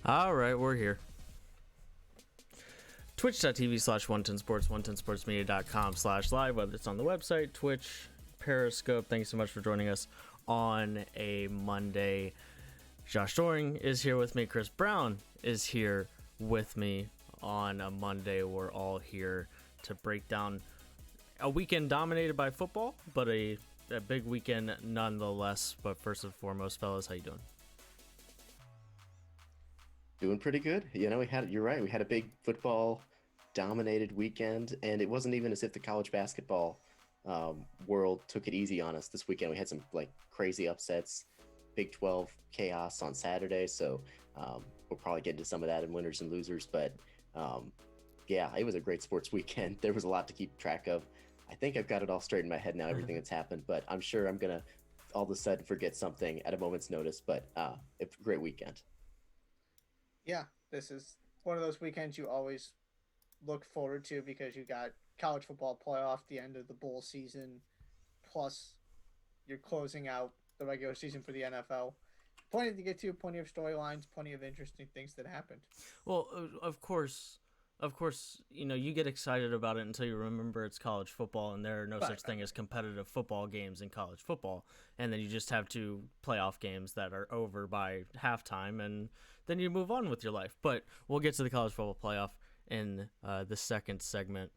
All right, we're here. Twitch.tv/110sports, 110sportsmedia.com/live, whether it's on the website, Twitch, Periscope. Thanks so much for joining us on a Monday. Josh Doring is here with me. Chris Brown is here with me on a Monday. We're all here to break down a weekend dominated by football, but a big weekend nonetheless. But first and foremost, fellas, how you doing? Doing pretty good. You're right. We had a big football dominated weekend, and it wasn't even as if the college basketball world took it easy on us this weekend. We had some crazy upsets, Big 12 chaos on Saturday. So we'll probably get into some of that in winners and losers. But yeah, it was a great sports weekend. There was a lot to keep track of. I think I've got it all straight in my head now, everything that's happened, but I'm sure I'm going to all of a sudden forget something at a moment's notice. But it's a great weekend. Yeah, this is one of those weekends you always look forward to because you got college football playoff, the end of the bowl season, plus you're closing out the regular season for the NFL. Plenty to get to, plenty of storylines, plenty of interesting things that happened. Well, of course, you get excited about it until you remember it's college football and there are no such thing as competitive football games in college football. And then you just have two playoff games that are over by halftime, and then you move on with your life. But we'll get to the college football playoff in the second segment,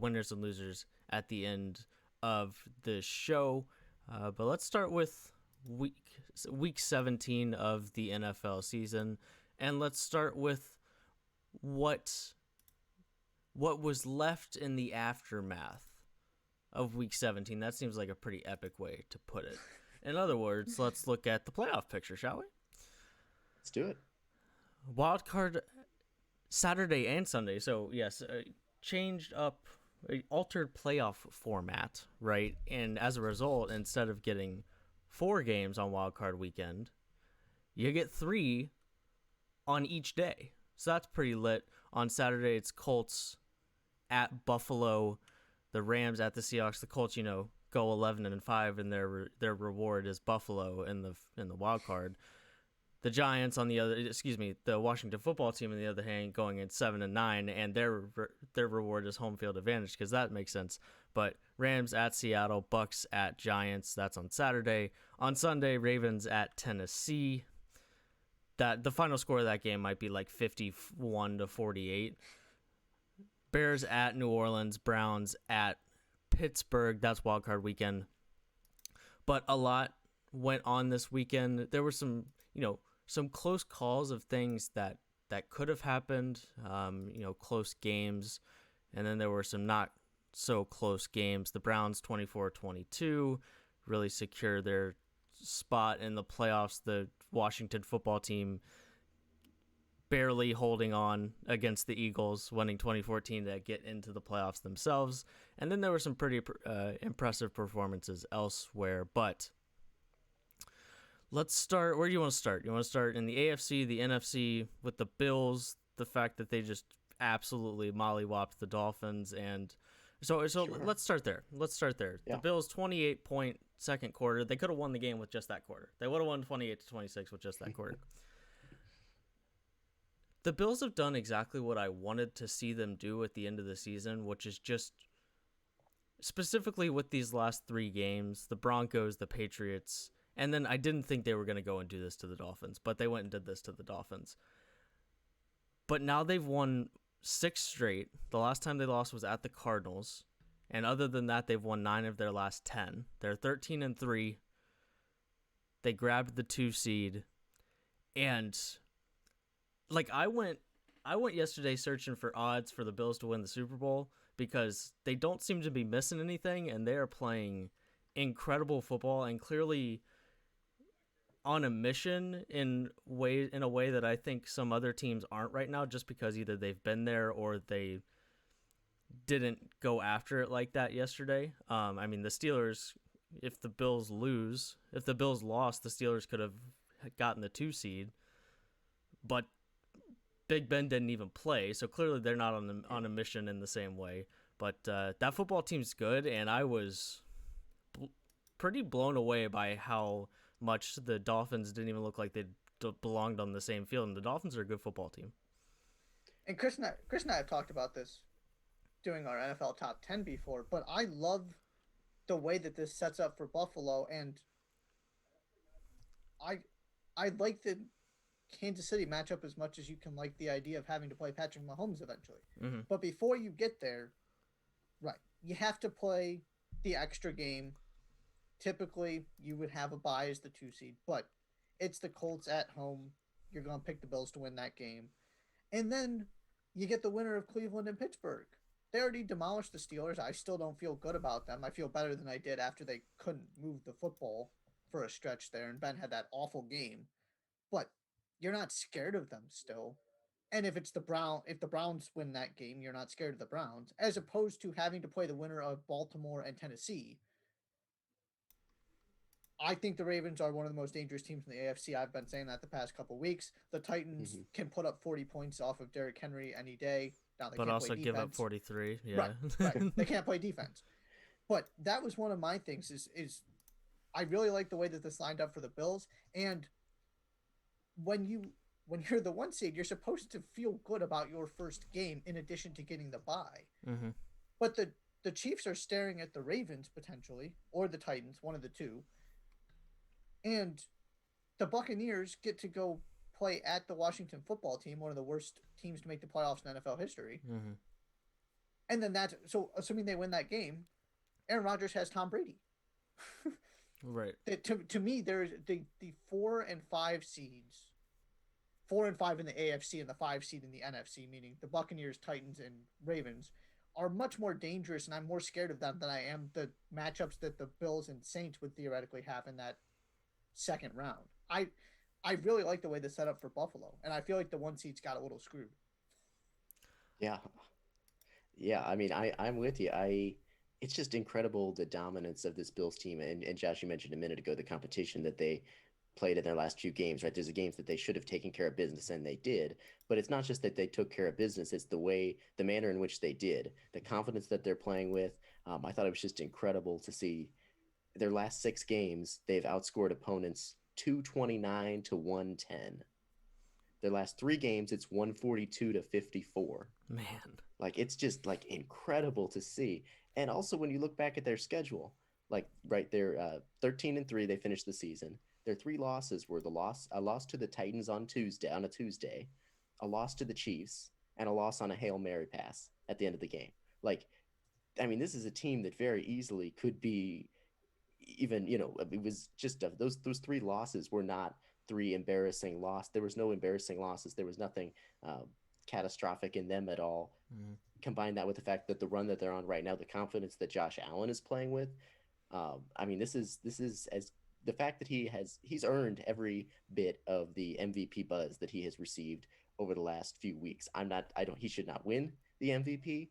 winners and losers at the end of the show. But let's start with week 17 of the NFL season, and let's start with what was left in the aftermath of week 17. That seems like a pretty epic way to put it. In other words, let's look at the playoff picture, shall we? Let's do it. Wild card Saturday and Sunday. So yes, changed up, altered playoff format, right? And as a result, instead of getting 4 games on wild card weekend, you get 3 on each day. So that's pretty lit. On Saturday, it's Colts at Buffalo, the Rams at the Seahawks. The Colts, go 11-5, and their reward is Buffalo in the wild card. The Giants the Washington football team on the other hand, going in 7-9, and their reward is home field advantage because that makes sense. But Rams at Seattle, Bucks at Giants. That's on Saturday. On Sunday, Ravens at Tennessee. That the final score of that game might be like 51-48. Bears at New Orleans, Browns at Pittsburgh. That's wildcard weekend. But a lot went on this weekend. There were some close calls of things that could have happened. Close games, and then there were some not so close games. The Browns 24-22 really secure their spot in the playoffs. The Washington football team barely holding on against the Eagles, winning 2014 to get into the playoffs themselves. And then there were some pretty impressive performances elsewhere. But let's start. Where do you want to start? You want to start in the AFC, the NFC, with the Bills, the fact that they just absolutely mollywopped the Dolphins. And so sure. Let's start there. Yeah. The Bills 28-point second quarter. They could have won the game with just that quarter. They would have won 28-26 with just that quarter. The Bills have done exactly what I wanted to see them do at the end of the season, which is just specifically with these last 3 games, the Broncos, the Patriots, and then I didn't think they were going to go and do this to the Dolphins, but they went and did this to the Dolphins. But now they've won 6 straight. The last time they lost was at the Cardinals. And other than that, they've won 9 of their last 10. They're 13-3. They grabbed the 2 seed. And I went yesterday searching for odds for the Bills to win the Super Bowl because they don't seem to be missing anything, and they are playing incredible football and clearly on a mission in a way that I think some other teams aren't right now, just because either they've been there or they didn't go after it like that yesterday. The Steelers, if the Bills lost, the Steelers could have gotten the 2 seed, but Big Ben didn't even play, so clearly they're not on a mission in the same way. But that football team's good, and I was pretty blown away by how much the Dolphins didn't even look like they'd belonged on the same field, and the Dolphins are a good football team. And Chris and I have talked about this doing our NFL top 10 before, but I love the way that this sets up for Buffalo, and I like the Kansas City matchup as much as you can like the idea of having to play Patrick Mahomes eventually. Mm-hmm. But before you get there, right, you have to play the extra game. Typically, you would have a bye as the 2 seed, but it's the Colts at home. You're going to pick the Bills to win that game. And then you get the winner of Cleveland and Pittsburgh. They already demolished the Steelers. I still don't feel good about them. I feel better than I did after they couldn't move the football for a stretch there, and Ben had that awful game. But you're not scared of them still. And if the Browns win that game, you're not scared of the Browns, as opposed to having to play the winner of Baltimore and Tennessee. I think the Ravens are one of the most dangerous teams in the AFC. I've been saying that the past couple weeks. The Titans can put up 40 points off of Derrick Henry any day. Now they but can't also play give defense. up 43. Yeah, Right. They can't play defense. But that was one of my things. Is I really like the way that this lined up for the Bills. And when you're the 1 seed, you're supposed to feel good about your first game in addition to getting the bye. Mm-hmm. But the Chiefs are staring at the Ravens potentially, or the Titans, one of the two. And the Buccaneers get to go play at the Washington football team, one of the worst teams to make the playoffs in NFL history. Mm-hmm. And then so assuming they win that game, Aaron Rodgers has Tom Brady. Right. To me, there's the 4 and 5 seeds, 4 and 5 in the AFC and the 5 seed in the NFC, meaning the Buccaneers, Titans, and Ravens, are much more dangerous, and I'm more scared of them than I am the matchups that the Bills and Saints would theoretically have in that second round. I really like the way this set up for Buffalo, and I feel like the 1 seeds got a little screwed. Yeah. I mean, I'm with you. It's just incredible the dominance of this Bills team, and Josh, you mentioned a minute ago the competition that they played in their last few games. Right, there's the games that they should have taken care of business, and they did. But it's not just that they took care of business; it's the manner in which they did, the confidence that they're playing with. I thought it was just incredible to see. Their last 6 games, they've outscored opponents 229 to 110. Their last 3 games, it's 142 to 54. Man. Like, it's just like incredible to see. And also when you look back at their schedule, like right there, 13-3, they finished the season. Their 3 losses were a loss to the Titans on a Tuesday, a loss to the Chiefs, and a loss on a Hail Mary pass at the end of the game. Like, I mean, this is a team that very easily could be even, it was just those 3 losses were not 3 embarrassing losses. There was no embarrassing losses. There was nothing catastrophic in them at all. Mm-hmm. Combine that with the fact that the run that they're on right now, the confidence that Josh Allen is playing with. I mean, this is as the fact that he's earned every bit of the MVP buzz that he has received over the last few weeks. He should not win the MVP,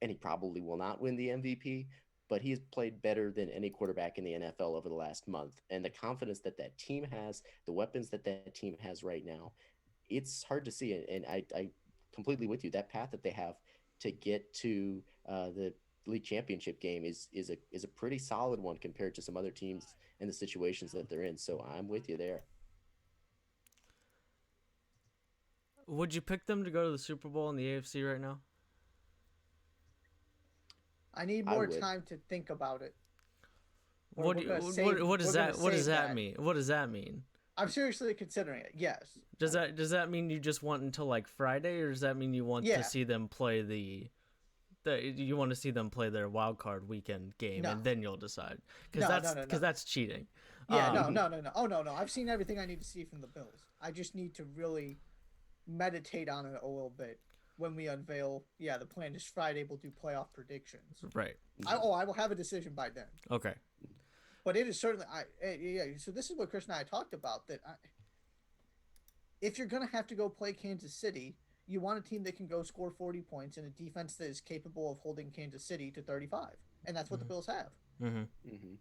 and he probably will not win the MVP. But he has played better than any quarterback in the NFL over the last month. And the confidence that team has, the weapons that team has right now, it's hard to see. And I completely with you. That path that they have to get to the league championship game is a pretty solid one compared to some other teams and the situations that they're in. So I'm with you there. Would you pick them to go to the Super Bowl in the AFC right now? I need more time to think about it. What does that mean? What does that mean? I'm seriously considering it. Yes. Does that mean you just want until like Friday, or does that mean you want to see them play you want to see them play their wild card weekend game and then you'll decide? Because that's cheating. Yeah, no. Oh no. I've seen everything I need to see from the Bills. I just need to really meditate on it a little bit. When we unveil, the plan is Friday. We'll do playoff predictions. Right. I will have a decision by then. Okay. But it is certainly, so this is what Chris and I talked about, that if you're going to have to go play Kansas City, you want a team that can go score 40 points and a defense that is capable of holding Kansas City to 35. And that's what the Bills have. Mm-hmm. Mm-hmm.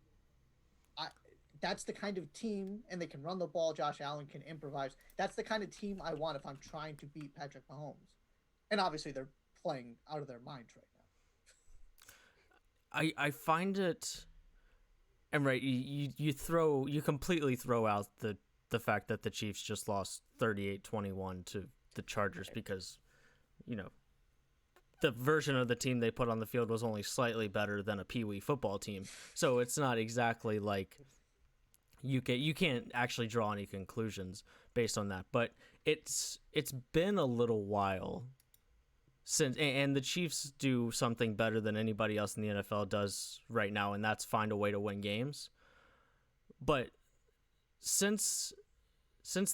That's the kind of team, and they can run the ball. Josh Allen can improvise. That's the kind of team I want if I'm trying to beat Patrick Mahomes. And obviously, they're playing out of their minds right now. I find it, and right, you completely throw out the the fact that the Chiefs just lost 38-21 to the Chargers because, you know, the version of the team they put on the field was only slightly better than a Pee Wee football team. So it's not exactly like you can't actually draw any conclusions based on that. But it's been a little while since, and the Chiefs do something better than anybody else in the NFL does right now, and that's find a way to win games. But since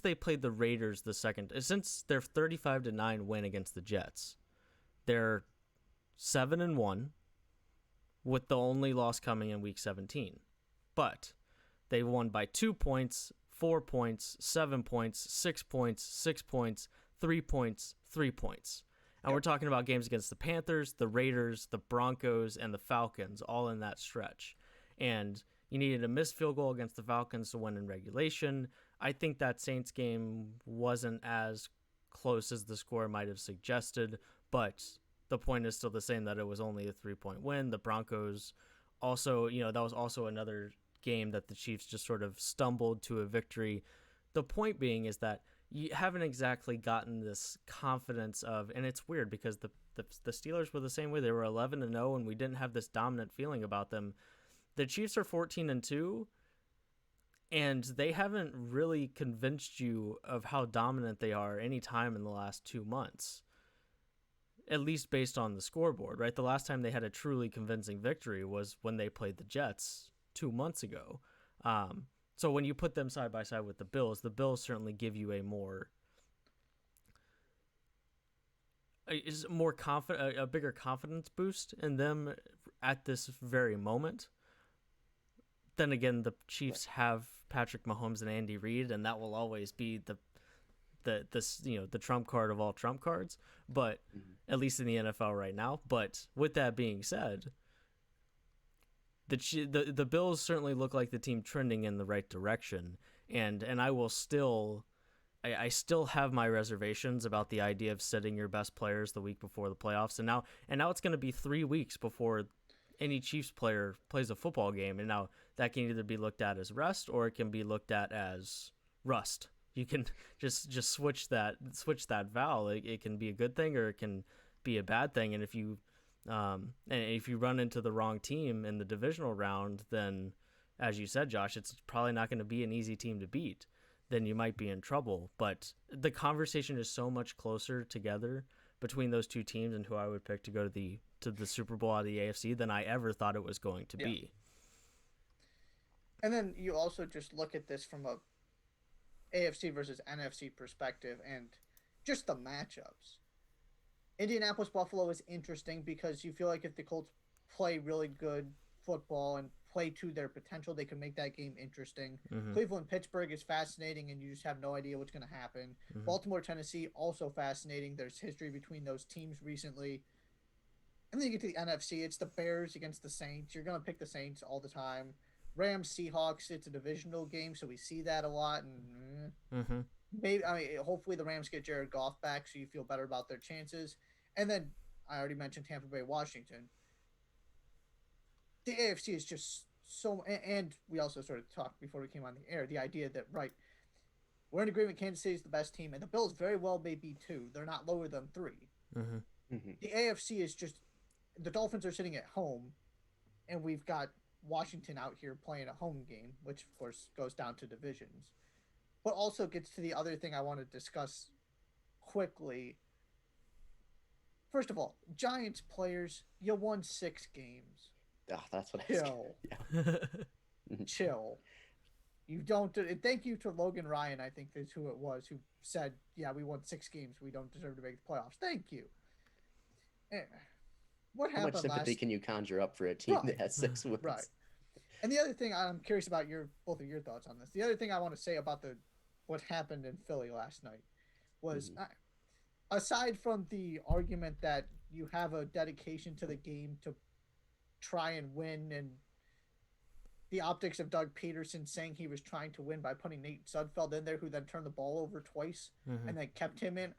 they played the Raiders since their 35-9 win against the Jets, they're 7-1, with the only loss coming in Week 17. But they won by 2 points, 4 points, 7 points, 6 points, 6 points, 3 points, 3 points. And we're talking about games against the Panthers, the Raiders, the Broncos, and the Falcons, all in that stretch. And you needed a missed field goal against the Falcons to win in regulation. I think that Saints game wasn't as close as the score might have suggested, but the point is still the same, that it was only a 3-point win. The Broncos also, that was also another game that the Chiefs just sort of stumbled to a victory. The point being is that you haven't exactly gotten this confidence of, and it's weird because the Steelers were the same way. They were 11-0 and we didn't have this dominant feeling about them. The Chiefs are 14-2 and they haven't really convinced you of how dominant they are any time in the last 2 months, at least based on the scoreboard, right? The last time they had a truly convincing victory was when they played the Jets 2 months ago. So when you put them side by side with the Bills certainly give you a bigger confidence boost in them at this very moment. Then again, the Chiefs have Patrick Mahomes and Andy Reid, and that will always be the trump card of all trump cards, but at least in the NFL right now. But with that being said, the Bills certainly look like the team trending in the right direction, and I still have my reservations about the idea of sitting your best players the week before the playoffs, and now it's going to be 3 weeks before any Chiefs player plays a football game, and now that can either be looked at as rest or it can be looked at as rust. You can just switch that vowel. It can be a good thing or it can be a bad thing, and if you run into the wrong team in the divisional round, then, as you said, Josh, it's probably not going to be an easy team to beat. Then you might be in trouble. But the conversation is so much closer together between those two teams and who I would pick to go to the Super Bowl out of the AFC than I ever thought it was going to be. And then you also just look at this from a AFC versus NFC perspective and just the matchups. Indianapolis Buffalo is interesting because you feel like if the Colts play really good football and play to their potential, they can make that game interesting. Mm-hmm. Cleveland Pittsburgh is fascinating and you just have no idea what's going to happen. Mm-hmm. Baltimore Tennessee, also fascinating. There's history between those teams recently. And then you get to the NFC, it's the Bears against the Saints. You're going to pick the Saints all the time. Rams Seahawks, it's a divisional game, so we see that a lot. And maybe, hopefully the Rams get Jared Goff back, so you feel better about their chances. And then I already mentioned Tampa Bay, Washington. The AFC is just so, and we also sort of talked before we came on the air, the idea that, right, we're in agreement Kansas City is the best team, and the Bills very well may be 2. They're not lower than 3. The AFC is just, the Dolphins are sitting at home, and we've got Washington out here playing a home game, which of course goes down to divisions, but also gets to the other thing I want to discuss quickly. First of all, Giants players, you won 6 games. Oh, that's what Chill. Chill. You don't. Thank you to Logan Ryan, I think is who it was, who said, yeah, we won 6 games. We don't deserve to make the playoffs. Thank you. What happened? How much sympathy can you conjure up for a team that has 6 wins? Right. And the other thing I'm curious about both of your thoughts on this. The other thing I want to say about what happened in Philly last night was, aside from the argument that you have a dedication to the game to try and win, and the optics of Doug Peterson saying he was trying to win by putting Nate Sudfeld in there, who then turned the ball over twice and then kept him in,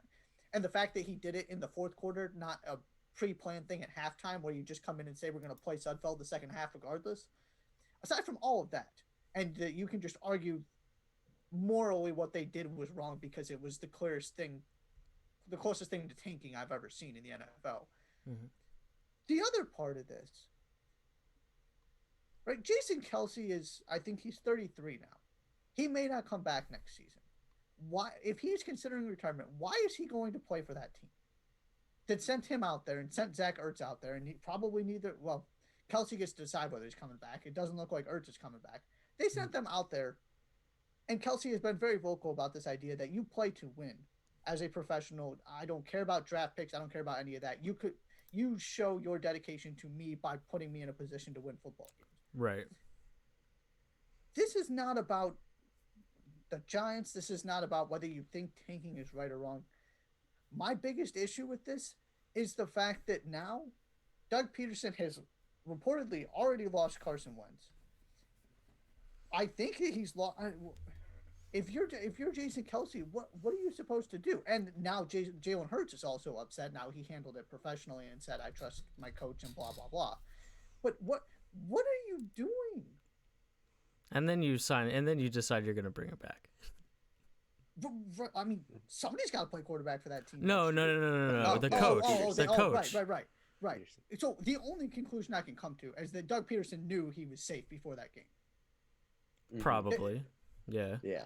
and the fact that he did it in the fourth quarter, not a pre-planned thing at halftime where you just come in and say we're going to play Sudfeld the second half regardless. Aside from all of that, and you can just argue morally what they did was wrong because it was the clearest thing, the closest thing to tanking I've ever seen in the NFL. Mm-hmm. The other part of this, right? Jason Kelsey is, I think he's 33 now. He may not come back next season. Why, if he's considering retirement, why is he going to play for that team that sent him out there and sent Zach Ertz out there? And he probably neither, well, Kelsey gets to decide whether he's coming back. It doesn't look like Ertz is coming back. They sent them out there, and Kelsey has been very vocal about this idea that you play to win as a professional. I don't care about draft picks. I don't care about any of that. You show your dedication to me by putting me in a position to win football games. Right. This is not about the Giants. This is not about whether you think tanking is right or wrong. My biggest issue with this is the fact that now Doug Peterson has reportedly already lost Carson Wentz. I think he's lost. If you're Jason Kelsey, what are you supposed to do? And now Jalen Hurts is also upset. Now he handled it professionally and said, "I trust my coach," and blah blah blah. But what are you doing? And then you sign, and then you decide you're going to bring it back. I mean, somebody's got to play quarterback for that team. No. The coach. The coach. Right. So the only conclusion I can come to is that Doug Peterson knew he was safe before that game. Probably. Yeah. Yeah.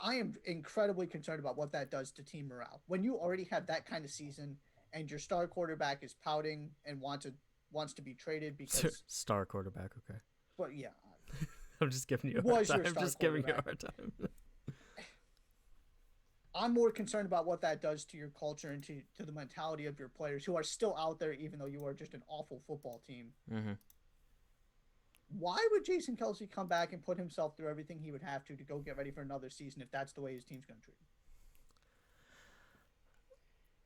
I am incredibly concerned about what that does to team morale. When you already have that kind of season and your star quarterback is pouting and wants to be traded because star quarterback, okay. But yeah. I'm just giving you a hard time. I'm just giving you a hard time. I'm more concerned about what that does to your culture and to the mentality of your players who are still out there even though you are just an awful football team. Mm-hmm. Why would Jason Kelsey come back and put himself through everything he would have to go get ready for another season if that's the way his team's going to treat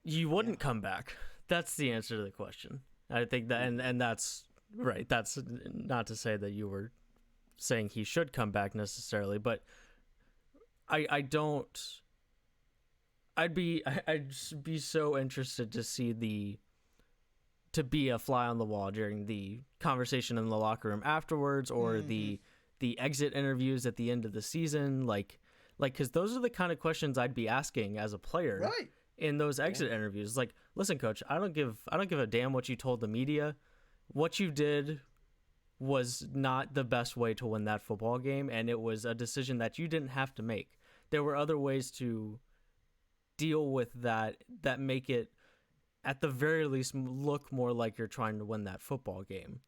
him? You wouldn't come back. That's the answer to the question. I think that, and that's right. That's not to say that you were saying he should come back necessarily, but I don't. I'd be so interested to see to be a fly on the wall during the conversation in the locker room afterwards, or the exit interviews at the end of the season, like because those are the kind of questions I'd be asking as a player, right? In those exit interviews. Like, listen, coach, I don't give a damn what you told the media. What you did was not the best way to win that football game, and it was a decision that you didn't have to make. There were other ways to deal with that make it, at the very least, look more like you're trying to win that football game.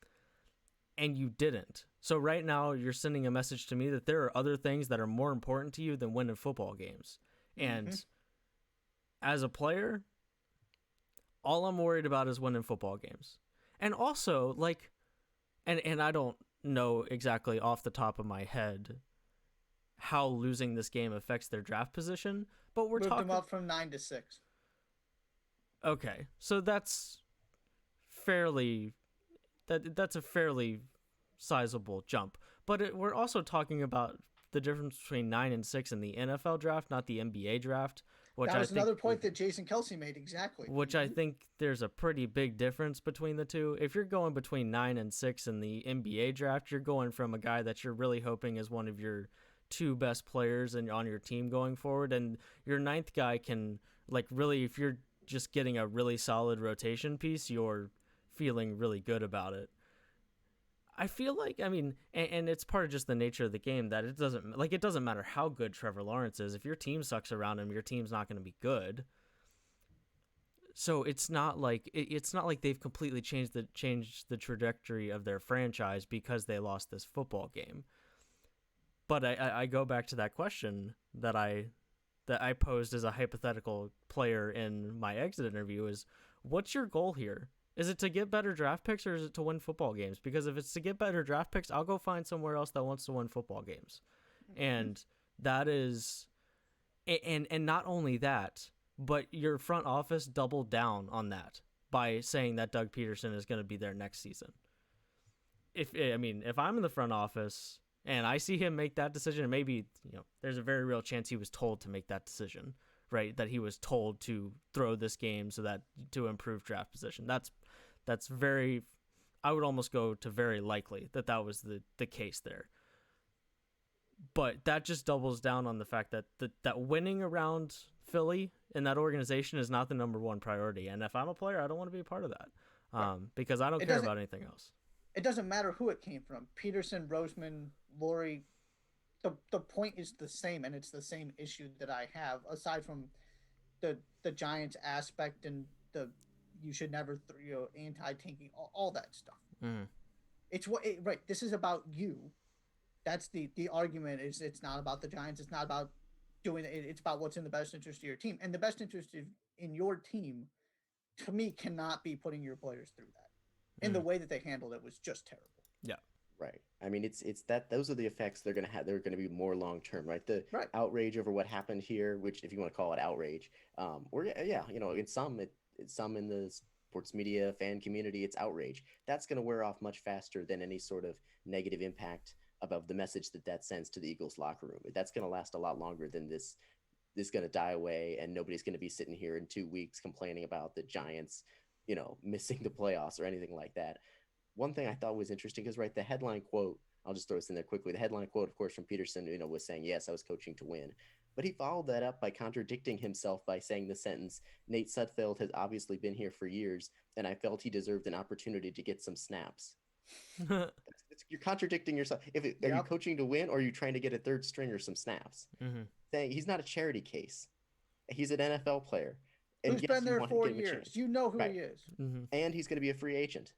And you didn't. So right now you're sending a message to me that there are other things that are more important to you than winning football games. And as a player, all I'm worried about is winning football games. And also, like, and I don't know exactly off the top of my head how losing this game affects their draft position, but we're talking... Moved them up from 9 to 6. Okay, so that's a fairly sizable jump. But we're also talking about the difference between 9 and 6 in the NFL draft, not the NBA draft. That was another point that Jason Kelsey made, exactly. Which I think there's a pretty big difference between the two. If you're going between 9 and 6 in the NBA draft, you're going from a guy that you're really hoping is one of your two best players and on your team going forward, and your ninth guy can, like, really, if you're just getting a really solid rotation piece, you're feeling really good about it. I feel like, I mean, and it's part of just the nature of the game that it doesn't matter how good Trevor Lawrence is. If your team sucks around him, your team's not going to be good. So it's not like they've completely changed the trajectory of their franchise because they lost this football game. But I go back to that question that I posed as a hypothetical player in my exit interview is, what's your goal here? Is it to get better draft picks, or is it to win football games? Because if it's to get better draft picks, I'll go find somewhere else that wants to win football games. And that is, and not only that, but your front office doubled down on that by saying that Doug Peterson is going to be there next season. If I'm in the front office and I see him make that decision, and maybe, there's a very real chance he was told to make that decision, right? That he was told to throw this game to improve draft position. That's very, I would almost go to very likely that was the case there. But that just doubles down on the fact that that winning around Philly and that organization is not the number one priority. And if I'm a player, I don't want to be a part of that, because I don't It care doesn't about anything else. it doesn't matter who it came from. Peterson, Roseman, Laurie. The point is the same, and it's the same issue that I have. Aside from the Giants aspect and the you should never anti-tanking, all that stuff. Mm. It's right. This is about you. That's the argument. Is it's not about the Giants. It's not about doing it. It's about what's in the best interest of your team, and the best interest in your team, to me, cannot be putting your players through that. And the way that they handled it was just terrible. Yeah. Right. I mean, it's that those are the effects they're gonna have. They're gonna be more long term, right? The outrage over what happened here, which if you want to call it outrage, or yeah, in some in the sports media fan community, it's outrage. That's gonna wear off much faster than any sort of negative impact above the message that sends to the Eagles locker room. That's gonna last a lot longer than this. This is gonna die away, and nobody's gonna be sitting here in 2 weeks complaining about the Giants, missing the playoffs or anything like that. One thing I thought was interesting is, right, the headline quote, I'll just throw this in there quickly. The headline quote, of course, from Peterson, was saying, yes, I was coaching to win. But he followed that up by contradicting himself by saying the sentence, Nate Sudfeld has obviously been here for years, and I felt he deserved an opportunity to get some snaps. You're contradicting yourself. Are you coaching to win, or are you trying to get a third stringer some snaps? Mm-hmm. Saying he's not a charity case. He's an NFL player. And who's been there 4 years. You know who he is. Mm-hmm. And he's going to be a free agent.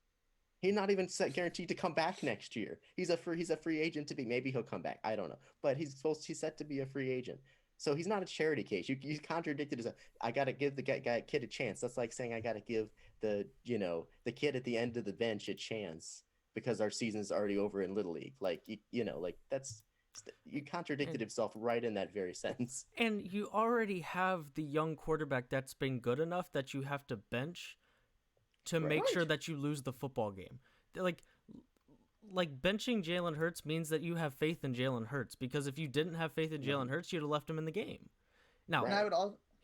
He's not even guaranteed to come back next year. He's a free agent to be. Maybe he'll come back. I don't know. But he's set to be a free agent. So he's not a charity case. You contradicted himself. I got to give the kid a chance. That's like saying I got to give the kid at the end of the bench a chance because our season's already over in Little League. Like that's. You contradicted himself right in that very sentence. And you already have the young quarterback that's been good enough that you have to bench to make sure that you lose the football game. Like benching Jalen Hurts means that you have faith in Jalen Hurts, because if you didn't have faith in Jalen Hurts, you'd have left him in the game. Now,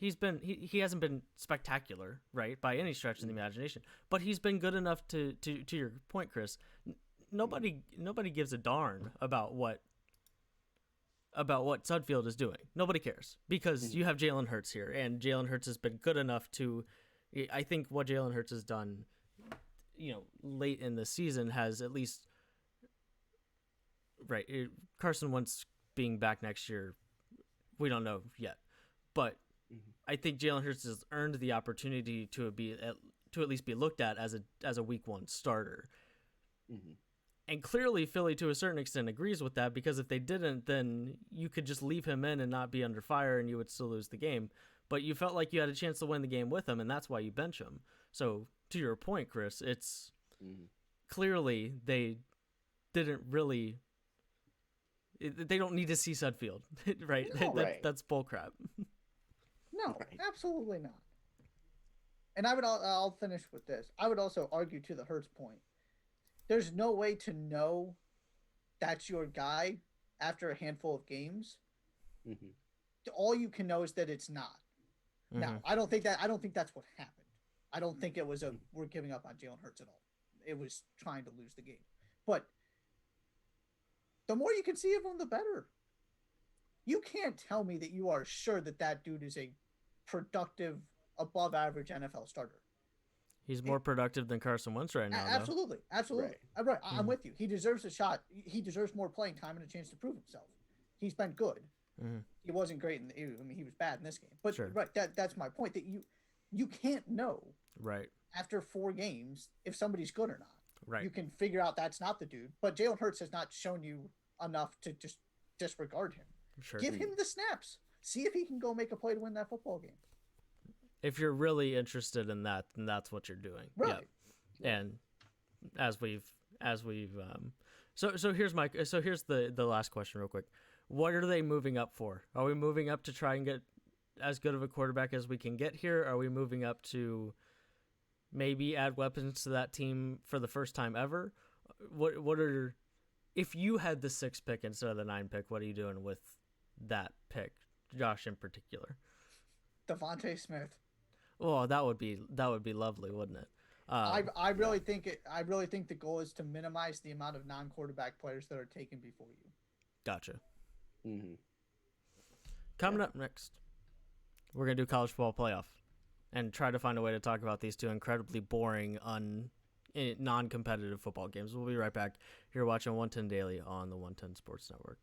he hasn't been spectacular, right, by any stretch of the imagination, but he's been good enough to your point, Chris. Nobody gives a darn about what Sudfeld is doing. Nobody cares, because you have Jalen Hurts here, and Jalen Hurts has been good enough to. I think what Jalen Hurts has done, late in the season has at least, right. Carson Wentz being back next year, we don't know yet, but I think Jalen Hurts has earned the opportunity to at least be looked at as a week one starter. Mm-hmm. And clearly Philly, to a certain extent, agrees with that, because if they didn't, then you could just leave him in and not be under fire, and you would still lose the game. But you felt like you had a chance to win the game with him, and that's why you bench him. So, to your point, Chris, it's clearly they didn't really. They don't need to see Sudfeld, right? No, that's bullcrap. No, absolutely not. And I'll finish with this. I would also argue to the Hurts point. There's no way to know that's your guy after a handful of games. Mm-hmm. All you can know is that it's not. Mm-hmm. Now, I don't think that's what happened. I don't think it was we're giving up on Jalen Hurts at all. It was trying to lose the game. But the more you can see of him, the better. You can't tell me that you are sure that dude is a productive, above average NFL starter. He's more productive than Carson Wentz right now. Absolutely. Right. I'm with you. He deserves a shot. He deserves more playing time and a chance to prove himself. He's been good. Mm-hmm. He wasn't great he was bad in this game. But sure. That's my point, that you can't know after 4 games if somebody's good or not. Right. You can figure out that's not the dude. But Jalen Hurts has not shown you enough to just disregard him. Sure. Give him the snaps. See if he can go make a play to win that football game. If you're really interested in that, then that's what you're doing. Right. Yeah. And as we've so here's the last question real quick. What are they moving up for? Are we moving up to try and get as good of a quarterback as we can get here? Are we moving up to maybe add weapons to that team for the first time ever? What are, if you had the 6th pick instead of the 9 pick, what are you doing with that pick, Josh, in particular? Devontae Smith. Oh, that would be lovely, wouldn't it? I really think the goal is to minimize the amount of non-quarterback players that are taken before you. Gotcha. Hmm. Coming up next, we're going to do college football playoff and try to find a way to talk about these two incredibly boring, non-competitive football games. We'll be right back. You're watching 110 Daily on the 110 Sports Network.